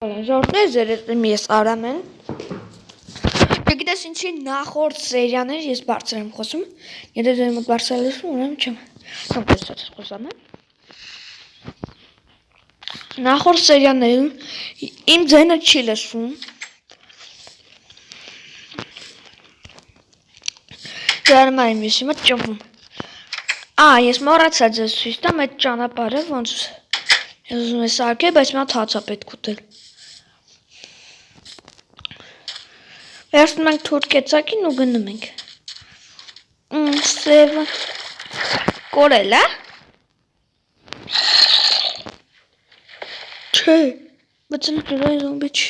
Ժողովուրդներ, ձեր ես Արամ եմ։ Չգիտես ինչի նախորդ սերիաներ ես բարձր եմ խոսում։ Եթե դու մոտ բարձր ես, ուրեմն չեմ։ Կոմպոզիցիա խոսամ եմ։ Նախորդ սերիաներում իմ ձայնը չի լսում։ Դեռ եմ իշի մոտ ճովում։ Ես մոռացա ձեզ ցույց տամ այդ ճանապարհը, ոնց ես ուզում եմ սարքել, բայց մի հատ հաց է պետք ուտել։ Վերցնում ենք թուրք կեցակին ու գնում ենք։ Սևը կորել է։ Չէ, բայց ընկերոջ զոմբի չի։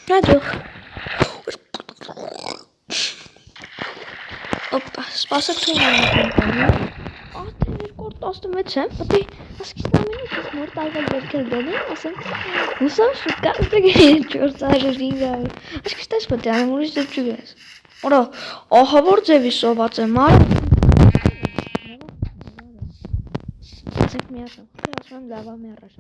Նադող։ Օպա, սպասը թույն եմ կոմպանի։ Երկորդ 16 եմ, պտի ասկիստամենից ես մոր տայվել վերքել դելին, ասեմ, հուսամ շուտ կարստեք 400-500, ասկիստայս պտի անեմ ուրիշ ձև չու ես, որա, ահավոր ձևի սոված եմ, արը, ասենք միասեմ, ասում եմ լավա մերար,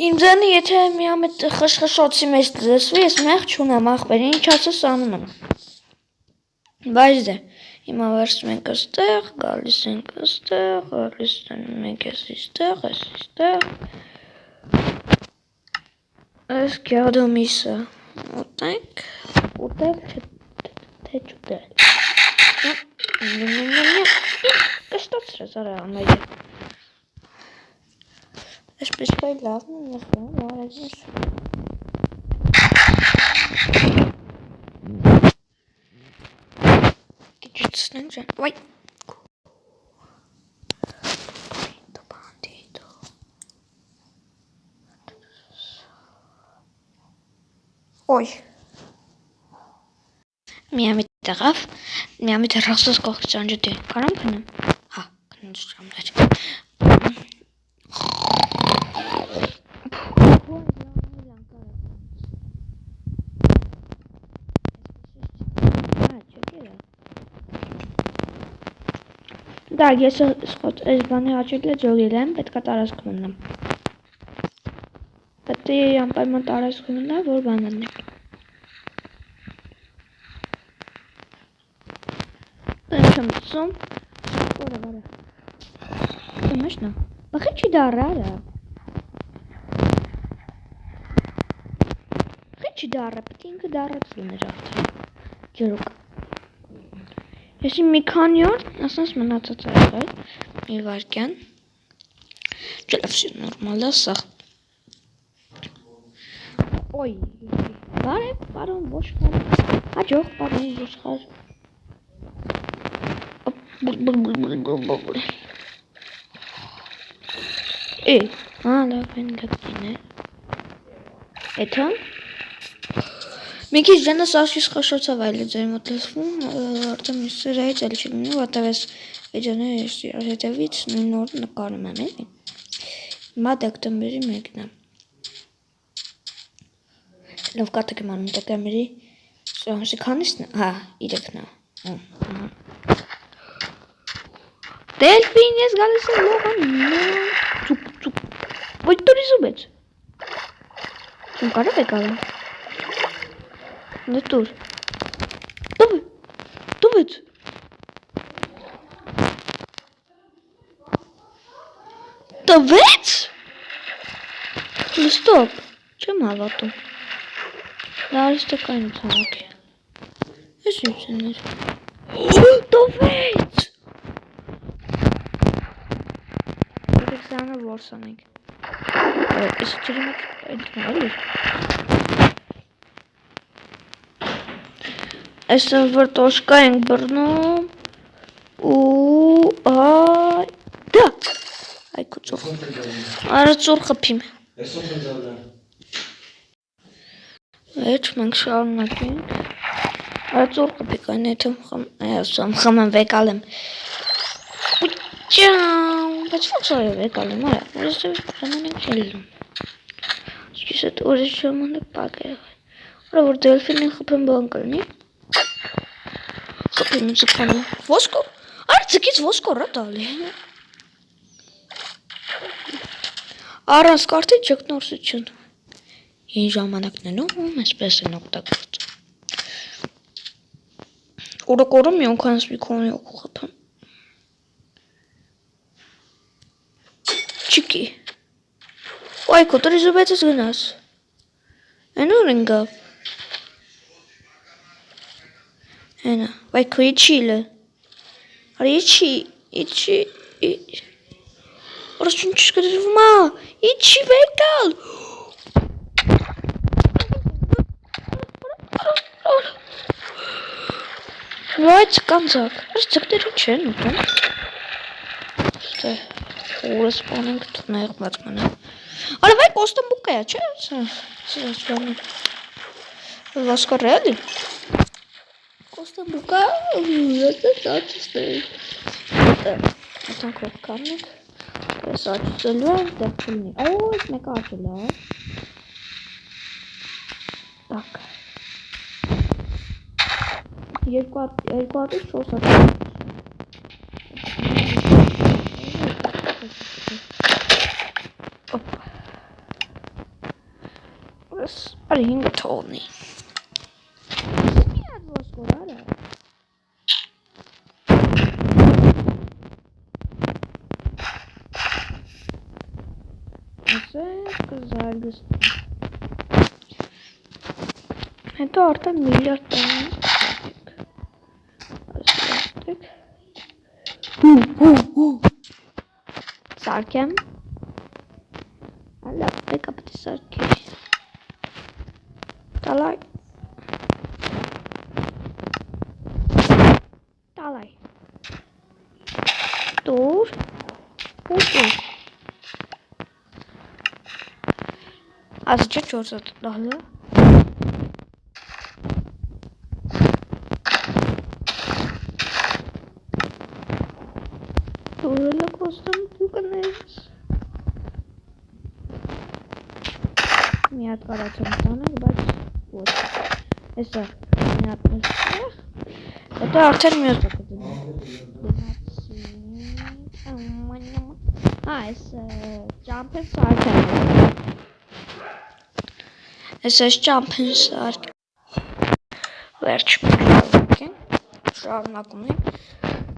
իմ ձենի եթե մի ամետ խշխշոցի մեջ դզեսվի, ես մեղ չունեմ աղբերի, ինչ ասես անում եմ, բայց դե, Հիմա վերցնում ենք այստեղ, գալիս ենք այստեղ, գալիս ենք այստեղ, այս գյադոմիսը ուտենք, ուտել թե չուտել, կշտացրեց արա ամեջը, այսպես կայ լավն եմ նխում, վարեզնես, Wait. Oi. Միամիտ եղավ, միամիտ հեռախոսս կողքից անջուտի, կարամ քնեմ, հա, քննուց ճամլաչ, Так, ես այս բանի հաճույքն ջոգել եմ, պետք է տարածքում մնամ։ Պետք է անպայման տարածքում մնա, որ բան անենք։ Ինչ եմ ծում, որը վարը։ Իմաշնա, բախի չի դարարը։ Բախի չի դարը, պետք ինքը դարած լուներ արդեն, ջրուկ։ Ես մի քանի օր, ասենց մնացած է եղել, մի վարկյան, չլավ все նորմալ է, սաղ, ոյ, բարև, պարոն ոշխար, հաջող, պարոն ոշխար, լավ են գտին է, էթան, մի քիչ դենս աշիս խաշոցավ այլը ձեր մոտ լսվում, արդեն մի սերայից էլ չի լինի, որտև ես վիդեոները ես հետևից նույն օր նկարում եմ էլի։ Հիմա դեկտեմբերի 1-ն է։ Լավ կատակ եմ անում դեկտեմբերի, սրանցի քանիսն է, հա, 3-ն է։ Դելֆին ես գալիս եմ լողան, ծուկ, ոյ տուրի զուբեց։ Չեմ կարև է գալեմ։ Նտուր, տուվեց, տվեց, լստոպ, չեմ հավատում, լարիստակային ծանակ է, ես իմ սեներ, տվեց, ետեք սանը որս անենք, ես չրի մոտ այդ մալիր, Այսօր որ տոշկա ենք բռնում ու դա այքո ծուռ արա ծուռ խփիմ Էջ մենք շարունակենք արա ծուռ խփիկ այն հետում խմեմ վեկալ եմ բայց ոնց է վեկալ եմ արա ես ժամանակ չի լինում Սկիս այդ ուրիշ ժամանակ պակ է Արա որ դելֆինին խփեմ բան կլինի Խփեմ ինձ պանը Ոսկո Արա Ձգից ոսկորը տալի։ Առանց կարտի ճգնորսություն։ Ինչ ժամանակներում այսպես են օգտագործում։ Օրը մի անգամից մի քանի օգու խփեմ։ Չիկի։ Ոայ կոտրի զուբեցս գնաս։ Այն ուր ընկավ։ Այնա, վայ քո իչիլը։ Արի իչի։ Որոշ ինչ կդրվում է։ Իչի վեկալ։ Վայ կանցակ։ Այս ձգտերը չեն ուտում։ Ստե օրս բանենք թներ մածմանը։ Արա վայ կոստամբուկա է, չէ՞։ Սա բանը։ Վասկարելի։ Կոստամբուկա, սաճստե։ Այդքան քով կանենք։ Սաճստելու է, դեպքունի։ Այս մեկ աճել է։ Так. Երկու հատից 4 հատ։ Օպ։ Ուրս արի 5 թողնի։ Մի հատ ոսկոր արա։ Ասենք կզարգստ։ Հետո արդեն միլիարդ տան Սարքեմ Ալա, պեկա պտի սարքի Տալայ Տուր Ասը չէ 4 հատ դալը Տուրելը կոստում դու կնես Մի հատ կարացում տանենք, բայց ոչ Էսա մի հատ մստեղ Հետո արդեն մի հատ այս ճամփեն սարքեն Այս ճամփեն սարք Վերջ շարունակում ենք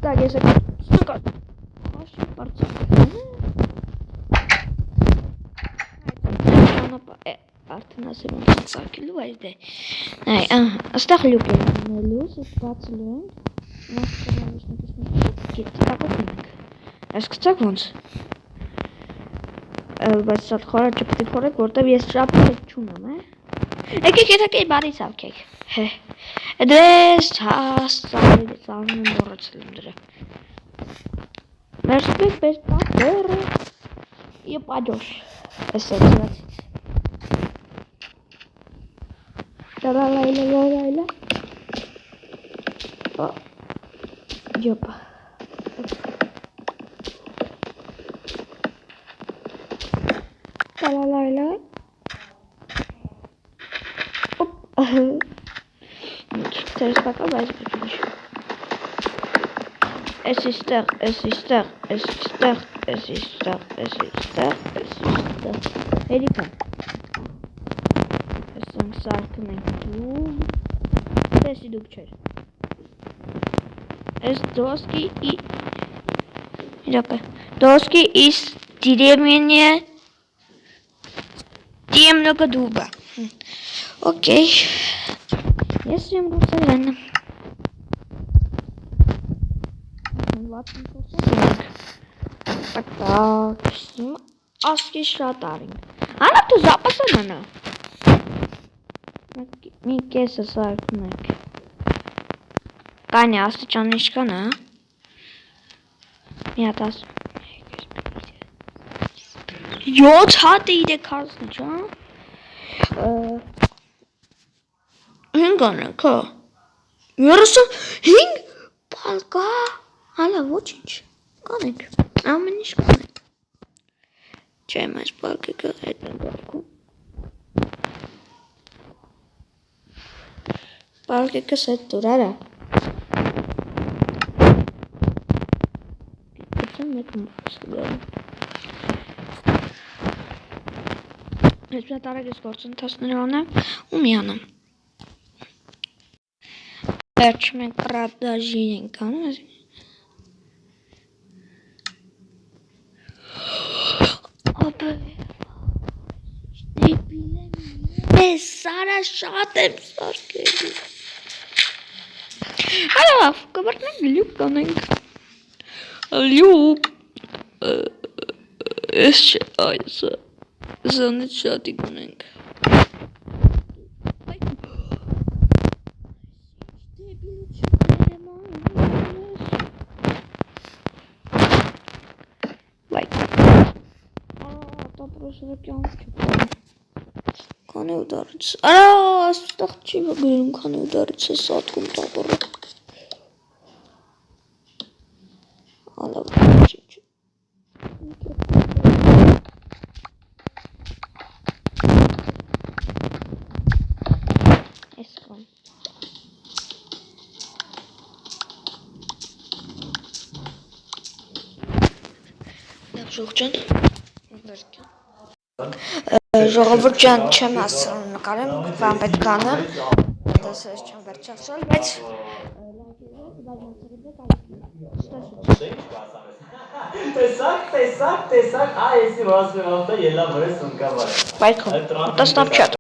Так, ես ստուկա Հաշի պարծակում Արդեն ասեմ ոնց սարքելու այս դե Աստեղ լուկ ենք ունելու Սետ բացելու ենք Գետի տակոտ ունենք Այս կծակ ոնց Բայց սատ խորա չպտի խորեք, որտև ես շապտեք չունեմ, Եկեք ետակ էի բարի սավքեք, Դես հասցարի ծանում եմ որացել եմ դրա Վերսպեք պես տակորը Եվ աջոշ Ես է ծրացից Տարալայլա Ջոպա Տալալայլա Օպ Տերս բակա բայց բջուչ Ես իստեղ Հերիքա Ես ենք սարկն ենք դու Տեսի դուք չեր Ես Доски из деревни Темного дуба. Окей. Если им русалена. Так, сниму. Аски шатаринг. Она tu запасана. Mi kesa sarkmak. Kani asti chanishkana. Mi atas. Yo çat ide kalsın can. Hingana ka. Yarısı hing palka. Hala voçinç. Kanek. Aman iş kanek. Çaymaz palka ka etmen balkon. Palka ka set durara. մեկ մոստգալ։ Ես պետք է ես գործընթացներ անեմ ու միանամ։ Վերջ մենք պրադաժի ենք անում։ Ես Սարա շատ եմ սարքելու։ Հալով, կվարտնենք լյուկ կանենք։ Լյուկ։ Ես չէ այսը։ Զանից շատի գունենք։ Քանի ուդարից։ Արա, աստեղ չի վգրում, քանի ուդարից է սատկում տապորը։ Ալավ, չի։ Ես կան։ Լավ ժողջան, վերքյան։ Ժողովուրդ ջան չեմ ասում նկարեմ, բան պետք անեմ, դասերս չեմ վերջացրել, բայց տեսակ, այ էսի մասը վաղտա ելա վրես ունկա վար։ Բայքոն, դա Snapchat։